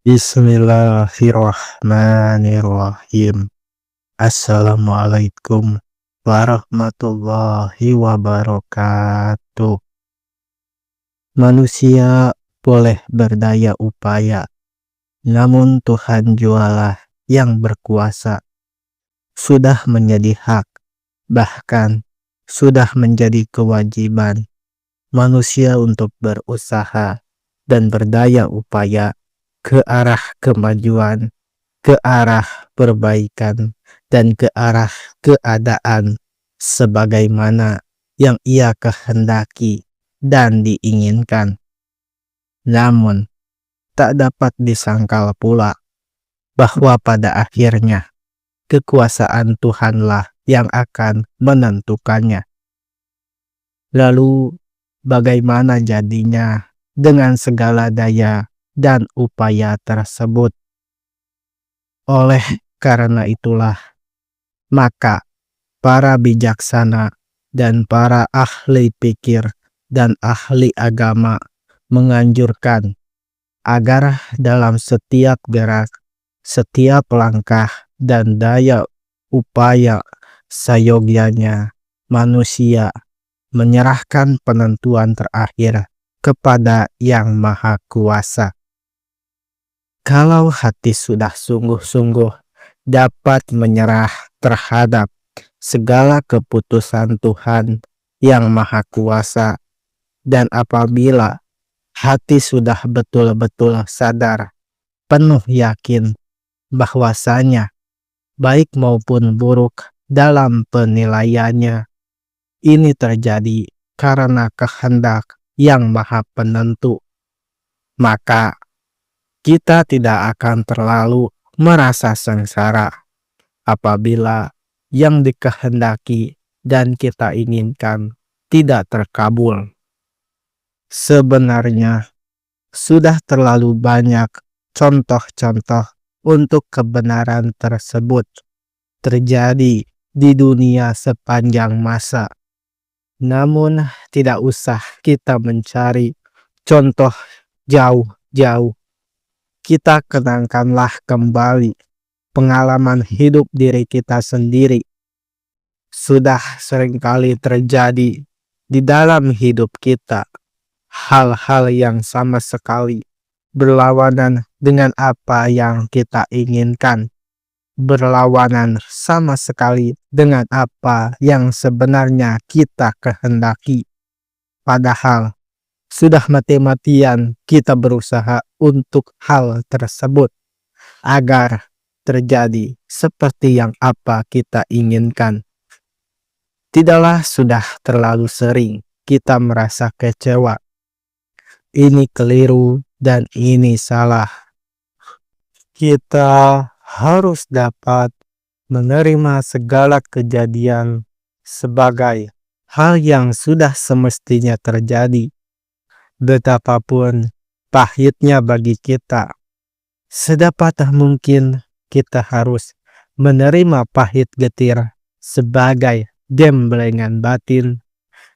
Bismillahirrahmanirrahim. Assalamualaikum warahmatullahi wabarakatuh. Manusia boleh berdaya upaya, namun Tuhan jualah yang berkuasa. Sudah menjadi hak, bahkan sudah menjadi kewajiban manusia untuk berusaha dan berdaya upaya ke arah kemajuan, ke arah perbaikan, dan ke arah keadaan sebagaimana yang ia kehendaki dan diinginkan. Namun, tak dapat disangkal pula bahwa pada akhirnya kekuasaan Tuhanlah yang akan menentukannya. Lalu, bagaimana jadinya dengan segala daya dan upaya tersebut? Oleh karena itulah, maka para bijaksana dan para ahli pikir dan ahli agama menganjurkan agar dalam setiap gerak, setiap langkah dan daya upaya seyogyanya manusia menyerahkan penentuan terakhir kepada Yang Maha Kuasa. Kalau hati sudah sungguh-sungguh dapat menyerah terhadap segala keputusan Tuhan Yang Maha Kuasa, dan apabila hati sudah betul-betul sadar, penuh yakin bahwasanya baik maupun buruk dalam penilaiannya, ini terjadi karena kehendak Yang Maha Penentu, maka kita tidak akan terlalu merasa sengsara apabila yang dikehendaki dan kita inginkan tidak terkabul. Sebenarnya sudah terlalu banyak contoh-contoh untuk kebenaran tersebut terjadi di dunia sepanjang masa. Namun tidak usah kita mencari contoh jauh-jauh. Kita kenangkanlah kembali pengalaman hidup diri kita sendiri. Sudah seringkali terjadi di dalam hidup kita hal-hal yang sama sekali berlawanan dengan apa yang kita inginkan, berlawanan sama sekali dengan apa yang sebenarnya kita kehendaki. Padahal sudah mati-matian kita berusaha untuk hal tersebut agar terjadi seperti yang apa kita inginkan. Tidaklah sudah terlalu sering kita merasa kecewa, ini keliru dan ini salah. Kita harus dapat menerima segala kejadian sebagai hal yang sudah semestinya terjadi. Betapapun pahitnya bagi kita, sedapat mungkin kita harus menerima pahit getir sebagai gemblengan batin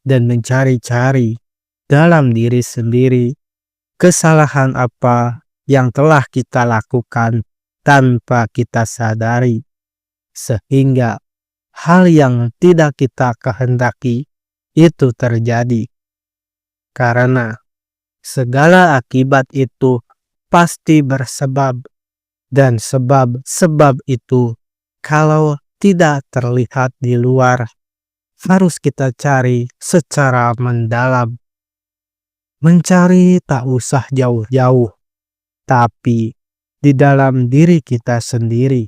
dan mencari-cari dalam diri sendiri kesalahan apa yang telah kita lakukan tanpa kita sadari, sehingga hal yang tidak kita kehendaki itu terjadi. Karena segala akibat itu pasti bersebab, dan sebab-sebab itu kalau tidak terlihat di luar, harus kita cari secara mendalam. Mencari tak usah jauh-jauh, tapi di dalam diri kita sendiri.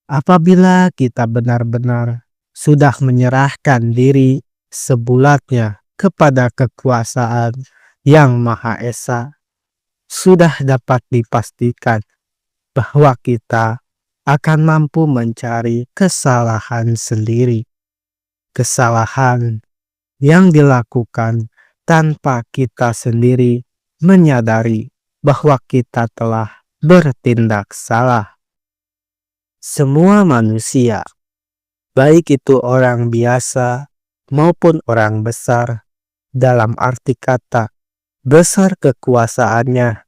Apabila kita benar-benar sudah menyerahkan diri sebulatnya kepada kekuasaan Yang Maha Esa, sudah dapat dipastikan bahwa kita akan mampu mencari kesalahan sendiri. Kesalahan yang dilakukan tanpa kita sendiri menyadari bahwa kita telah bertindak salah. Semua manusia, baik itu orang biasa maupun orang besar, dalam arti kata besar kekuasaannya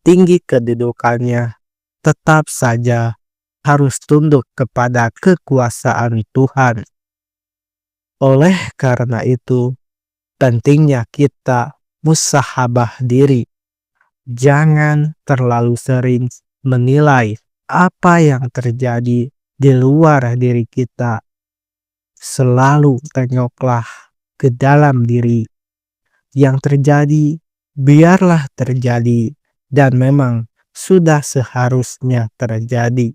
tinggi kedudukannya, tetap saja harus tunduk kepada kekuasaan Tuhan. Oleh karena itu, pentingnya kita musahabah diri. Jangan terlalu sering menilai apa yang terjadi di luar diri kita. Selalu tengoklah ke dalam diri. Yang terjadi, biarlah terjadi, dan memang sudah seharusnya terjadi.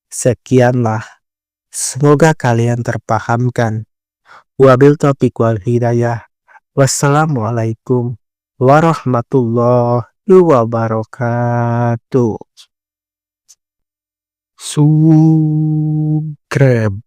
Sekianlah, semoga kalian terpahamkan. Wabil taufiq wal hidayah. Wassalamualaikum warahmatullahi wabarakatuh. Subscribe.